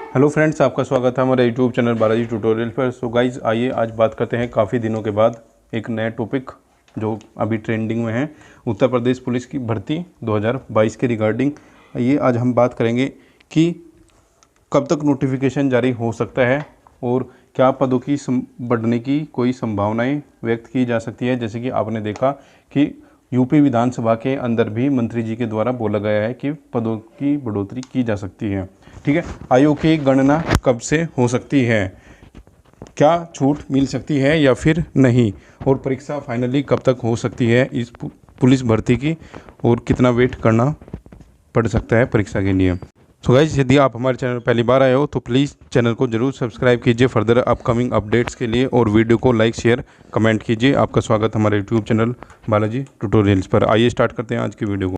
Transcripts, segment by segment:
Hello friends, आपका स्वागत है हमारे यूट्यूब चैनल बालाजी ट्यूटोरियल पर। सो गाइज, आइए आज बात करते हैं काफ़ी दिनों के बाद एक नया टॉपिक जो अभी ट्रेंडिंग में है, उत्तर प्रदेश पुलिस की भर्ती 2022 के रिगार्डिंग। ये आज हम बात करेंगे कि कब तक नोटिफिकेशन जारी हो सकता है और क्या पदों की बढ़ने की कोई संभावनाएं व्यक्त की जा सकती है। जैसे कि आपने देखा कि यूपी विधानसभा के अंदर भी मंत्री जी के द्वारा बोला गया है कि पदों की बढ़ोतरी की जा सकती है। ठीक है, आयोग की गणना कब से हो सकती है, क्या छूट मिल सकती है या फिर नहीं, और परीक्षा फाइनली कब तक हो सकती है इस पुलिस भर्ती की, और कितना वेट करना पड़ सकता है परीक्षा के लिए। सो गाइस, यदि आप हमारे चैनल पर पहली बार आए हो तो प्लीज़ चैनल को जरूर सब्सक्राइब कीजिए फर्दर अपकमिंग अपडेट्स के लिए, और वीडियो को लाइक शेयर कमेंट कीजिए। आपका स्वागत हमारे यूट्यूब चैनल बालाजी ट्यूटोरियल्स पर। आइए स्टार्ट करते हैं आज की वीडियो को।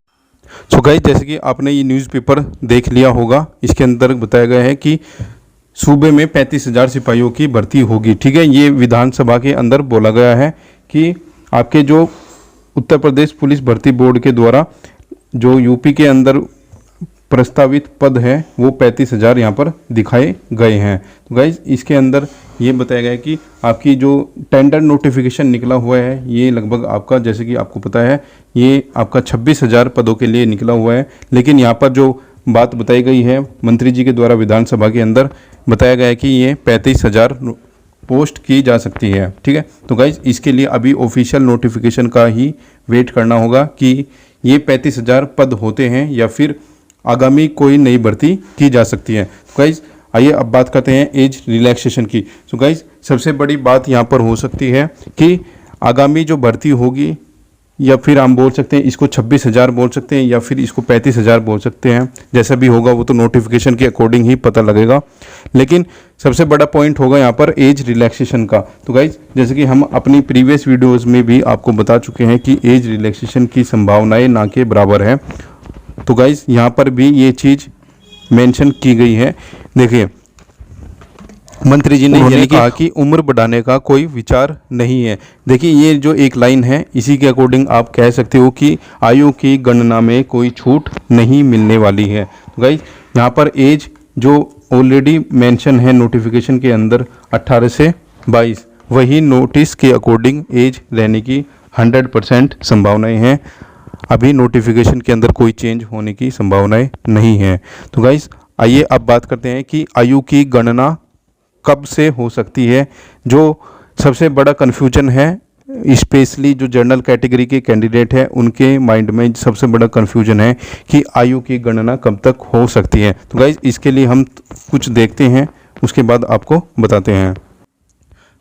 सो गाइस, जैसे कि आपने ये न्यूज़पेपर देख लिया होगा, इसके अंदर बताया गया है कि सूबे में 35,000 सिपाहियों की भर्ती होगी। ठीक है, ये विधानसभा के अंदर बोला गया है कि आपके जो उत्तर प्रदेश पुलिस भर्ती बोर्ड के द्वारा जो यूपी के अंदर प्रस्तावित पद है वो 35,000 यहाँ पर दिखाए गए हैं। तो गाइज, इसके अंदर ये बताया गया है कि आपकी जो टेंडर नोटिफिकेशन निकला हुआ है ये लगभग आपका, जैसे कि आपको पता है, ये आपका 26,000 पदों के लिए निकला हुआ है। लेकिन यहाँ पर जो बात बताई गई है मंत्री जी के द्वारा विधानसभा के अंदर बताया गया है कि ये 35,000 पोस्ट की जा सकती है। ठीक है, तो गाइज, इसके लिए अभी ऑफिशियल नोटिफिकेशन का ही वेट करना होगा कि ये 35,000 पद होते हैं या फिर आगामी कोई नई भर्ती की जा सकती है। गाइज, आइए अब बात करते हैं एज रिलैक्सेशन की। सो गाइज, सबसे बड़ी बात यहाँ पर हो सकती है कि आगामी जो भर्ती होगी, या फिर हम बोल सकते हैं इसको 26,000 बोल सकते हैं या फिर इसको 35,000 बोल सकते हैं, जैसा भी होगा वो तो नोटिफिकेशन के अकॉर्डिंग ही पता लगेगा। लेकिन सबसे बड़ा पॉइंट होगा यहाँ पर एज रिलैक्सेशन का। तो गाइज, जैसे कि हम अपनी प्रीवियस वीडियोज़ में भी आपको बता चुके हैं कि एज रिलैक्सेशन की संभावनाएँ ना के बराबर है। तो गाइज, यहाँ पर भी ये चीज़ मेंशन की गई है। देखिए, मंत्री जी ने ये कहा कि उम्र बढ़ाने का कोई विचार नहीं है। देखिए, ये जो एक लाइन है इसी के अकॉर्डिंग आप कह सकते हो कि आयु की गणना में कोई छूट नहीं मिलने वाली है। तो गाइज, यहाँ पर एज जो ऑलरेडी मेंशन है नोटिफिकेशन के अंदर 18 से 22, वही नोटिस के अकॉर्डिंग एज रहने की 100% संभावनाएं हैं। अभी नोटिफिकेशन के अंदर कोई चेंज होने की संभावनाएं नहीं है। तो गाइस, आइए अब बात करते हैं कि आयु की गणना कब से हो सकती है। जो सबसे बड़ा कन्फ्यूजन है, स्पेशली जो जनरल कैटेगरी के कैंडिडेट हैं उनके माइंड में सबसे बड़ा कन्फ्यूजन है कि आयु की गणना कब तक हो सकती है। तो गाइस, इसके लिए हम कुछ देखते हैं, उसके बाद आपको बताते हैं।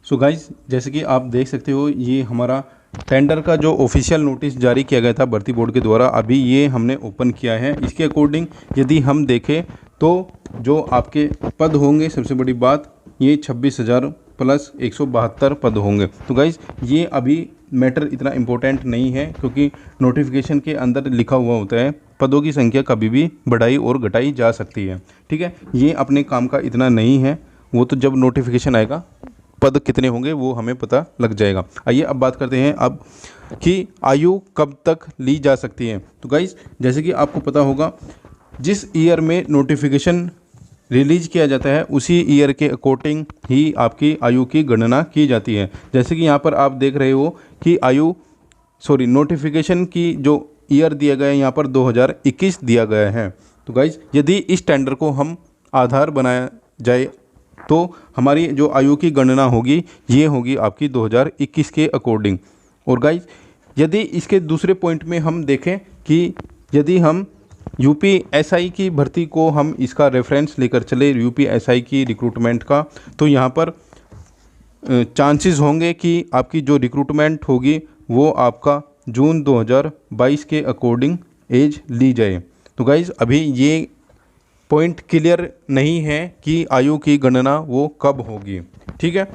सो गाइस, जैसे कि आप देख सकते हो, ये हमारा टेंडर का जो ऑफिशियल नोटिस जारी किया गया था भर्ती बोर्ड के द्वारा, अभी ये हमने ओपन किया है। इसके अकॉर्डिंग यदि हम देखें तो जो आपके पद होंगे, सबसे बड़ी बात, ये 26,000 प्लस 172 पद होंगे। तो गाइज, ये अभी मैटर इतना इम्पोर्टेंट नहीं है, क्योंकि नोटिफिकेशन के अंदर लिखा हुआ होता है पदों की संख्या कभी भी बढ़ाई और घटाई जा सकती है। ठीक है, ये अपने काम का इतना नहीं है, वो तो जब नोटिफिकेशन आएगा पद कितने होंगे वो हमें पता लग जाएगा। आइए अब बात करते हैं अब कि आयु कब तक ली जा सकती है। तो गाइज, जैसे कि आपको पता होगा, जिस ईयर में नोटिफिकेशन रिलीज किया जाता है उसी ईयर के अकॉर्डिंग ही आपकी आयु की गणना की जाती है। जैसे कि यहाँ पर आप देख रहे हो कि नोटिफिकेशन की जो ईयर दिया गया है यहाँ पर 2021 दिया गया है। तो गाइज, यदि इस टेंडर को हम आधार बनाया जाए तो हमारी जो आयु की गणना होगी ये होगी आपकी 2021 के अकॉर्डिंग। और गाइज, यदि इसके दूसरे पॉइंट में हम देखें कि यदि हम यूपीएसआई की भर्ती को हम इसका रेफरेंस लेकर चले, यूपीएसआई की रिक्रूटमेंट का, तो यहाँ पर चांसेस होंगे कि आपकी जो रिक्रूटमेंट होगी वो आपका जून 2022 के अकॉर्डिंग एज ली जाए। तो गाइज, अभी ये पॉइंट क्लियर नहीं है कि आयु की गणना वो कब होगी। ठीक है,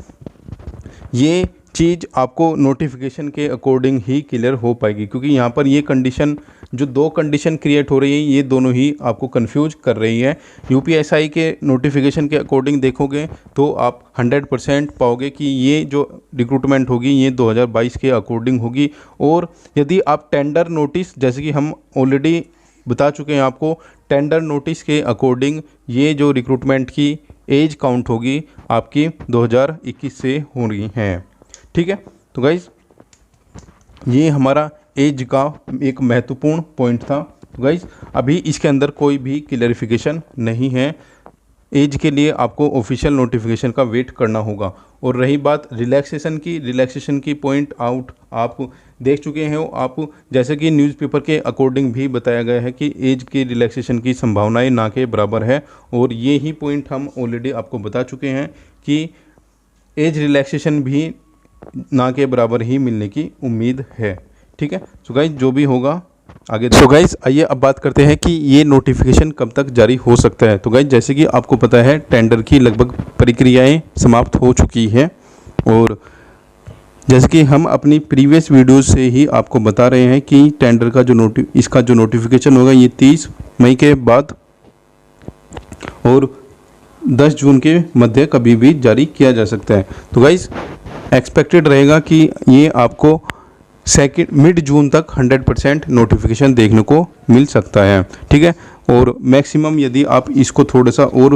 ये चीज़ आपको नोटिफिकेशन के अकॉर्डिंग ही क्लियर हो पाएगी, क्योंकि यहाँ पर ये कंडीशन, जो दो कंडीशन क्रिएट हो रही है, ये दोनों ही आपको कंफ्यूज कर रही है। यूपीएसआई के नोटिफिकेशन के अकॉर्डिंग देखोगे तो आप 100% पाओगे कि ये जो रिक्रूटमेंट होगी ये 2022 के अकॉर्डिंग होगी। और यदि आप टेंडर नोटिस, जैसे कि हम ऑलरेडी बता चुके हैं आपको, टेंडर नोटिस के अकॉर्डिंग ये जो रिक्रूटमेंट की एज काउंट होगी आपकी 2021 से हो रही है। ठीक है, तो गाइज़ ये हमारा एज का एक महत्वपूर्ण पॉइंट था। तो गाइज़ अभी इसके अंदर कोई भी क्लैरिफिकेशन नहीं है, एज के लिए आपको ऑफिशियल नोटिफिकेशन का वेट करना होगा। और रही बात रिलैक्सेशन की पॉइंट आउट आप देख चुके हैं आप, जैसे कि न्यूज़पेपर के अकॉर्डिंग भी बताया गया है कि एज की रिलैक्सेशन की संभावनाएं ना के बराबर है। और ये ही पॉइंट हम ऑलरेडी आपको बता चुके हैं कि एज रिलैक्सेशन भी ना के बराबर ही मिलने की उम्मीद है। ठीक है, सो गाइज जो भी होगा आगे। सो गाइज आइए अब बात करते हैं कि ये नोटिफिकेशन कब तक जारी हो सकता है। तो गाइज जैसे कि आपको पता है टेंडर की लगभग प्रक्रियाएं समाप्त हो चुकी हैं, और जैसे कि हम अपनी प्रीवियस वीडियोस से ही आपको बता रहे हैं कि टेंडर का जो इसका जो नोटिफिकेशन होगा ये 30 मई के बाद और 10 जून के मध्य कभी भी जारी किया जा सकता है। तो गाइज एक्सपेक्टेड रहेगा कि ये आपको मिड जून तक 100% नोटिफिकेशन देखने को मिल सकता है। ठीक है, और मैक्सिमम यदि आप इसको थोड़ा सा और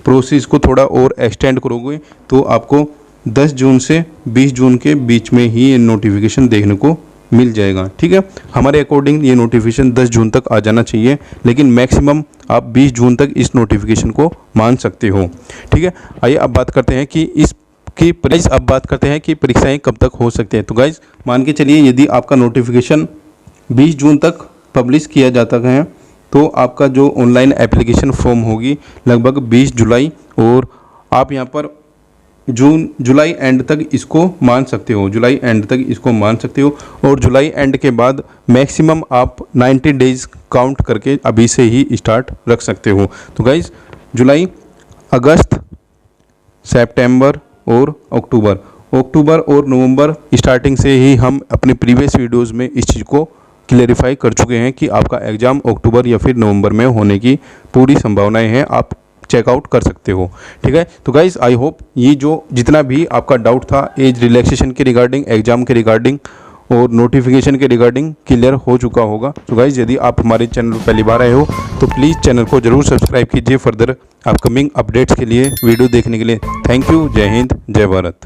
प्रोसेस को थोड़ा और एक्सटेंड करोगे तो आपको 10 जून से 20 जून के बीच में ही ये नोटिफिकेशन देखने को मिल जाएगा। ठीक है, हमारे अकॉर्डिंग ये नोटिफिकेशन 10 जून तक आ जाना चाहिए, लेकिन मैक्सिमम आप 20 जून तक इस नोटिफिकेशन को मान सकते हो। ठीक है, आइए अब बात करते हैं कि परीक्षाएं कब तक हो सकती हैं। तो गाइज मान के चलिए यदि आपका नोटिफिकेशन 20 जून तक पब्लिश किया जाता है तो आपका जो ऑनलाइन एप्लीकेशन फॉर्म होगी लगभग 20 जुलाई, और आप यहां पर जुलाई एंड तक इसको मान सकते हो। और जुलाई एंड के बाद मैक्सिमम आप 90 डेज़ काउंट करके अभी से ही स्टार्ट रख सकते हो। तो गाइज जुलाई, अगस्त, सितंबर और अक्टूबर और नवंबर स्टार्टिंग से ही हम अपने प्रीवियस वीडियोस में इस चीज़ को क्लेरिफाई कर चुके हैं कि आपका एग्ज़ाम अक्टूबर या फिर नवंबर में होने की पूरी संभावनाएं हैं, आप चेकआउट कर सकते हो। ठीक है, तो गाइज़ आई होप ये जो जितना भी आपका डाउट था एज रिलैक्सेशन के रिगार्डिंग, एग्ज़ाम के रिगार्डिंग और नोटिफिकेशन के रिगार्डिंग क्लियर हो चुका होगा। तो गाइज़ यदि आप हमारे चैनल पर पहली बार आए हो तो प्लीज़ चैनल को ज़रूर सब्सक्राइब कीजिए फर्दर अपकमिंग अपडेट्स के लिए, वीडियो देखने के लिए। थैंक यू, जय हिंद, जय भारत।